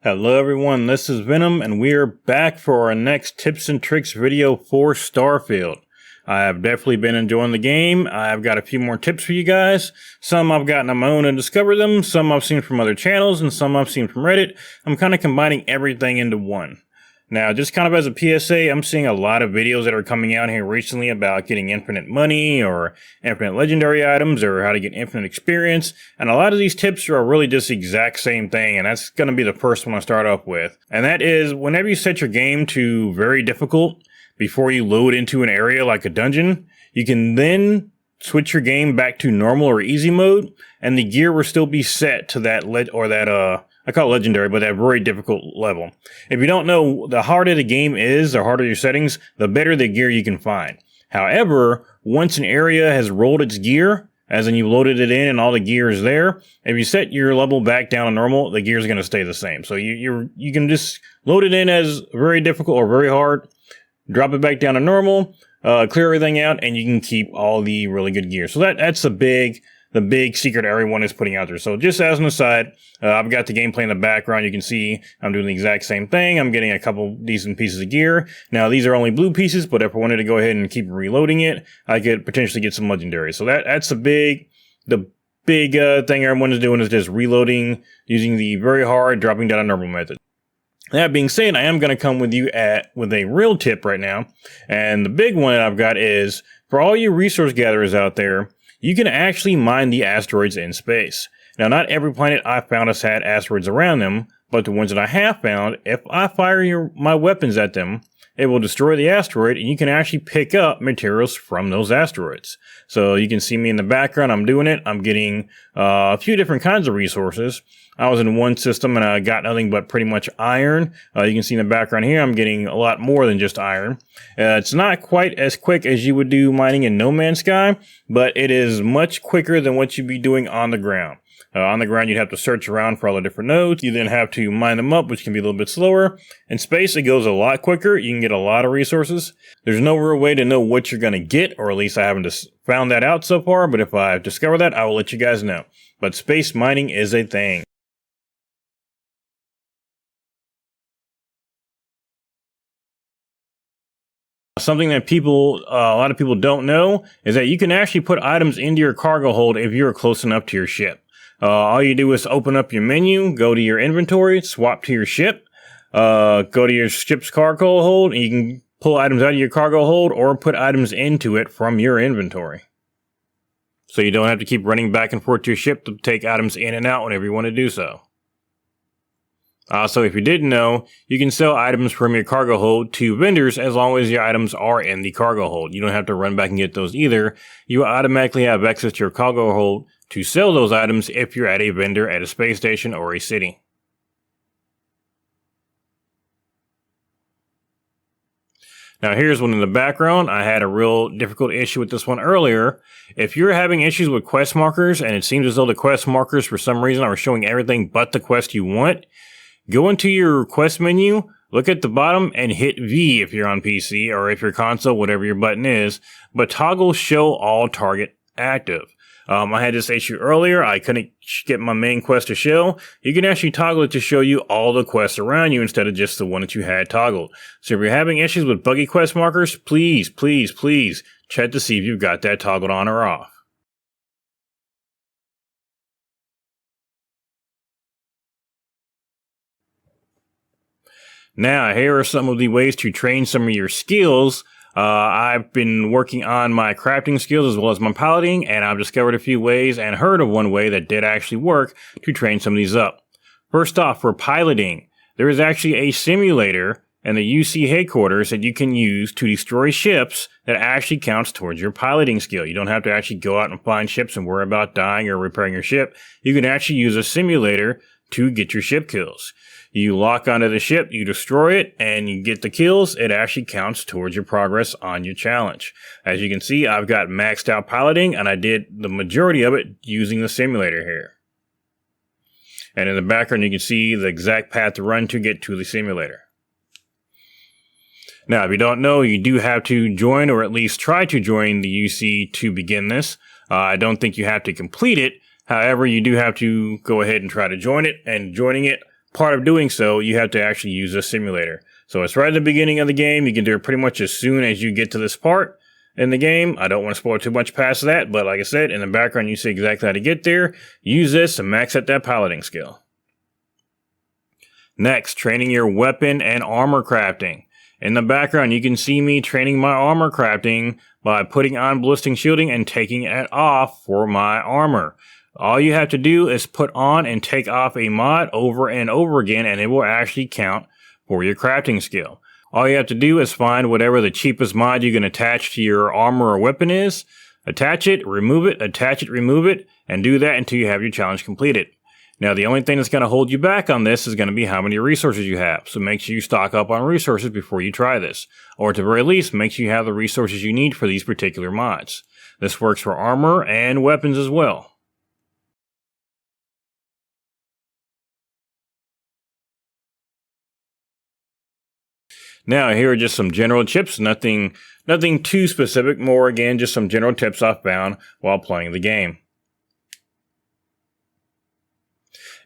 Hello everyone, this is Venom, and we are back for our next tips and tricks video for Starfield. I have definitely been enjoying the game. I've got a few more tips for you guys. Some I've gotten on my own and discovered them, some I've seen from other channels, and some I've seen from Reddit. I'm kind of combining everything into one. Now, just kind of as a PSA, I'm seeing a lot of videos that are coming out here recently about getting infinite money or infinite legendary items or how to get infinite experience. And a lot of these tips are really just the exact same thing. And that's going to be the first one I start off with. And that is whenever you set your game to very difficult before you load into an area like a dungeon, you can then switch your game back to normal or easy mode. And the gear will still be set to that I call it legendary, but at a very difficult level. If you don't know, the harder the game is, the harder your settings, the better the gear you can find. However, once an area has rolled its gear, as in you loaded it in and all the gear is there, if you set your level back down to normal, the gear is going to stay the same. So you can just load it in as very difficult or very hard, drop it back down to normal, clear everything out, and you can keep all the really good gear. So that's the big secret everyone is putting out there. So just as an aside, I've got the gameplay in the background. You can see I'm doing the exact same thing. I'm getting a couple decent pieces of gear. Now, these are only blue pieces, but if I wanted to go ahead and keep reloading it, I could potentially get some legendary. So that's the big thing everyone is doing is just reloading using the very hard, dropping down a normal method. That being said, I am going to come with you with a real tip right now. And the big one that I've got is for all you resource gatherers out there, you can actually mine the asteroids in space. Now, not every planet I've found has had asteroids around them, but the ones that I have found, if I fire my weapons at them, it will destroy the asteroid, and you can actually pick up materials from those asteroids. So you can see me in the background. I'm doing it. I'm getting a few different kinds of resources. I was in one system, and I got nothing but pretty much iron. You can see in the background here, I'm getting a lot more than just iron. It's not quite as quick as you would do mining in No Man's Sky, but it is much quicker than what you'd be doing on the ground. On the ground, you'd have to search around for all the different nodes. You then have to mine them up, which can be a little bit slower. In space, it goes a lot quicker. You can get a lot of resources. There's no real way to know what you're going to get, or at least I haven't found that out so far. But if I discover that, I will let you guys know. But space mining is a thing. Something that a lot of people don't know is that you can actually put items into your cargo hold if you're close enough to your ship. All you do is open up your menu, go to your inventory, swap to your ship, go to your ship's cargo hold, and you can pull items out of your cargo hold or put items into it from your inventory. So you don't have to keep running back and forth to your ship to take items in and out whenever you want to do so. So if you didn't know, you can sell items from your cargo hold to vendors as long as your items are in the cargo hold. You don't have to run back and get those either. You automatically have access to your cargo hold to sell those items if you're at a vendor at a space station or a city. Now here's one in the background. I had a real difficult issue with this one earlier. If you're having issues with quest markers and it seems as though the quest markers for some reason are showing everything but the quest you want, go into your quest menu, look at the bottom, and hit V if you're on PC, or if you're console, whatever your button is, but toggle show all target active. I had this issue earlier. I couldn't get my main quest to show. You can actually toggle it to show you all the quests around you instead of just the one that you had toggled. So if you're having issues with buggy quest markers, please check to see if you've got that toggled on or off. Now, here are some of the ways to train some of your skills. I've been working on my crafting skills as well as my piloting, and I've discovered a few ways and heard of one way that did actually work to train some of these up. First off, for piloting, there is actually a simulator in the UC headquarters that you can use to destroy ships that actually counts towards your piloting skill. You don't have to actually go out and find ships and worry about dying or repairing your ship. You can actually use a simulator to get your ship kills. You lock onto the ship, you destroy it, and you get the kills. It actually counts towards your progress on your challenge. As you can see, I've got maxed out piloting, and I did the majority of it using the simulator here. And in the background, you can see the exact path to run to get to the simulator. Now, if you don't know, you do have to join, or at least try to join the UC to begin this. I don't think you have to complete it. However, you do have to go ahead and try to join it, and joining it part of doing so, you have to actually use a simulator. So it's right at the beginning of the game. You can do it pretty much as soon as you get to this part in the game. I don't want to spoil too much past that, but like I said, in the background, you see exactly how to get there. Use this to max out that piloting skill. Next, training your weapon and armor crafting. In the background, you can see me training my armor crafting by putting on ballistic shielding and taking it off for my armor. All you have to do is put on and take off a mod over and over again, and it will actually count for your crafting skill. All you have to do is find whatever the cheapest mod you can attach to your armor or weapon is, attach it, remove it, attach it, remove it, and do that until you have your challenge completed. Now, the only thing that's going to hold you back on this is going to be how many resources you have. So make sure you stock up on resources before you try this. Or at the very least, make sure you have the resources you need for these particular mods. This works for armor and weapons as well. Now, here are just some general tips, nothing too specific, more again, just some general tips I've found while playing the game.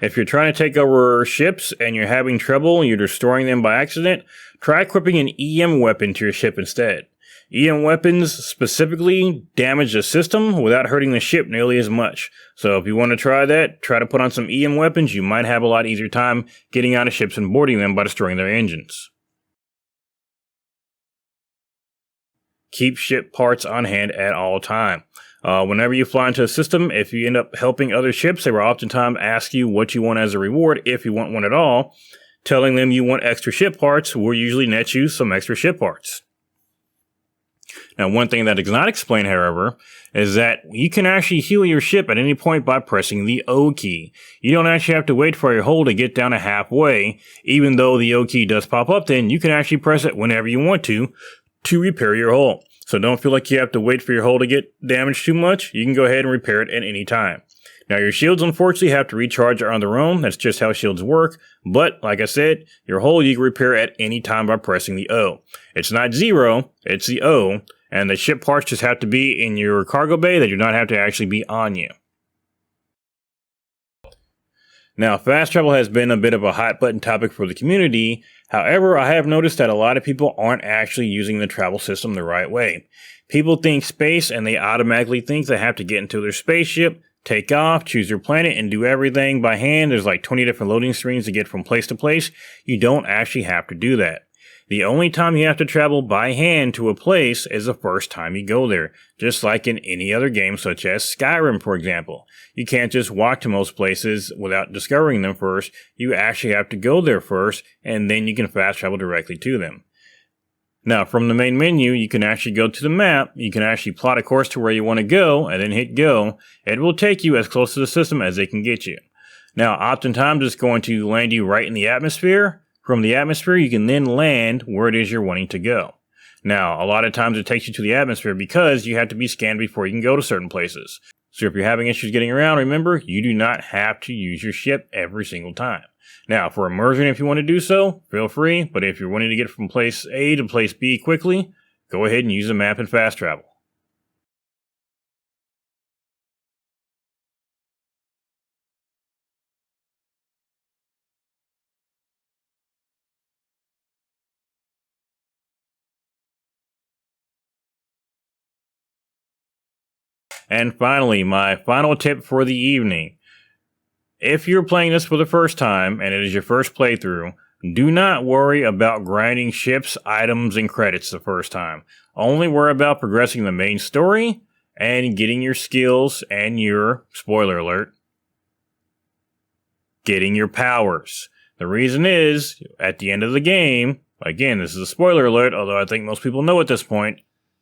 If you're trying to take over ships and you're having trouble and you're destroying them by accident, try equipping an EM weapon to your ship instead. EM weapons specifically damage the system without hurting the ship nearly as much. So if you want to try that, try to put on some EM weapons. You might have a lot easier time getting out of ships and boarding them by destroying their engines. Keep ship parts on hand at all time. Whenever you fly into a system, if you end up helping other ships, they will oftentimes ask you what you want as a reward, if you want one at all. Telling them you want extra ship parts will usually net you some extra ship parts. Now, one thing that is not explained, however, is that you can actually heal your ship at any point by pressing the O key. You don't actually have to wait for your hull to get down to halfway. Even though the O key does pop up, then you can actually press it whenever you want to repair your hull. So don't feel like you have to wait for your hull to get damaged too much. You can go ahead and repair it at any time. Now, your shields, unfortunately, have to recharge on their own. That's just how shields work. But, like I said, your hull you can repair at any time by pressing the O. It's not zero, it's the O. And the ship parts just have to be in your cargo bay. They do not have to actually be on you. Now, fast travel has been a bit of a hot button topic for the community. However, I have noticed that a lot of people aren't actually using the travel system the right way. People think space and they automatically think they have to get into their spaceship, take off, choose your planet, and do everything by hand. There's like 20 different loading screens to get from place to place. You don't actually have to do that. The only time you have to travel by hand to a place is the first time you go there, just like in any other game such as Skyrim, for example. You can't just walk to most places without discovering them first. You actually have to go there first, and then you can fast travel directly to them. Now, from the main menu, you can actually go to the map, you can actually plot a course to where you want to go, and then hit go. It will take you as close to the system as it can get you. Now, oftentimes it's going to land you right in the atmosphere. From the atmosphere, you can then land where it is you're wanting to go. Now, a lot of times it takes you to the atmosphere because you have to be scanned before you can go to certain places. So if you're having issues getting around, remember, you do not have to use your ship every single time. Now, for immersion, if you want to do so, feel free. But if you're wanting to get from place A to place B quickly, go ahead and use the map and fast travel. And finally, my final tip for the evening. If you're playing this for the first time and it is your first playthrough, do not worry about grinding ships, items, and credits the first time. Only worry about progressing the main story and getting your skills and your, spoiler alert, getting your powers. The reason is, at the end of the game, again, this is a spoiler alert, although I think most people know at this point,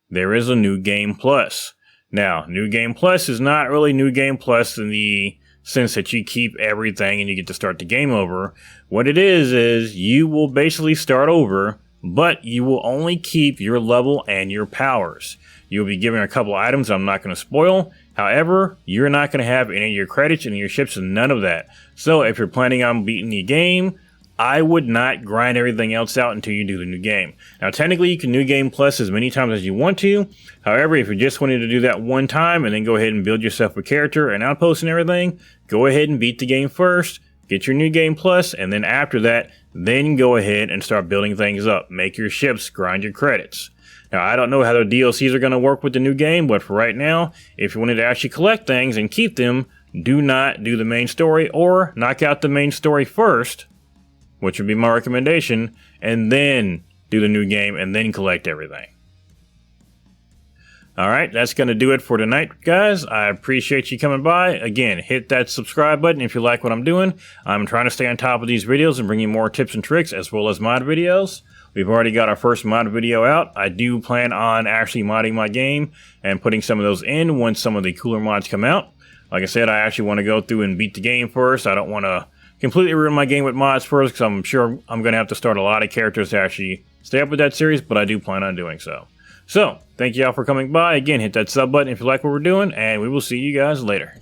there is a New Game Plus. Now, New Game Plus is not really New Game Plus in the sense that you keep everything and you get to start the game over. What it is you will basically start over, but you will only keep your level and your powers. You'll be given a couple items I'm not going to spoil. However, you're not going to have any of your credits, any of your ships, and none of that. So if you're planning on beating the game, I would not grind everything else out until you do the new game. Now, technically, you can New Game Plus as many times as you want to. However, if you just wanted to do that one time and then go ahead and build yourself a character and outpost and everything, go ahead and beat the game first. get your New Game Plus, and then after that, then go ahead and start building things up. Make your ships, grind your credits. Now, I don't know how the DLCs are going to work with the new game, but for right now, if you wanted to actually collect things and keep them, do not do the main story, or knock out the main story first, which would be my recommendation, and then do the new game, and then collect everything. Alright, that's going to do it for tonight, guys. I appreciate you coming by. Again, hit that subscribe button if you like what I'm doing. I'm trying to stay on top of these videos and bring you more tips and tricks as well as mod videos. We've already got our first mod video out. I do plan on actually modding my game and putting some of those in once some of the cooler mods come out. Like I said, I actually want to go through and beat the game first. I don't want to completely ruin my game with mods first, because I'm sure I'm going to have to start a lot of characters to actually stay up with that series, but I do plan on doing so. So, thank you all for coming by. Again, hit that sub button if you like what we're doing, and we will see you guys later.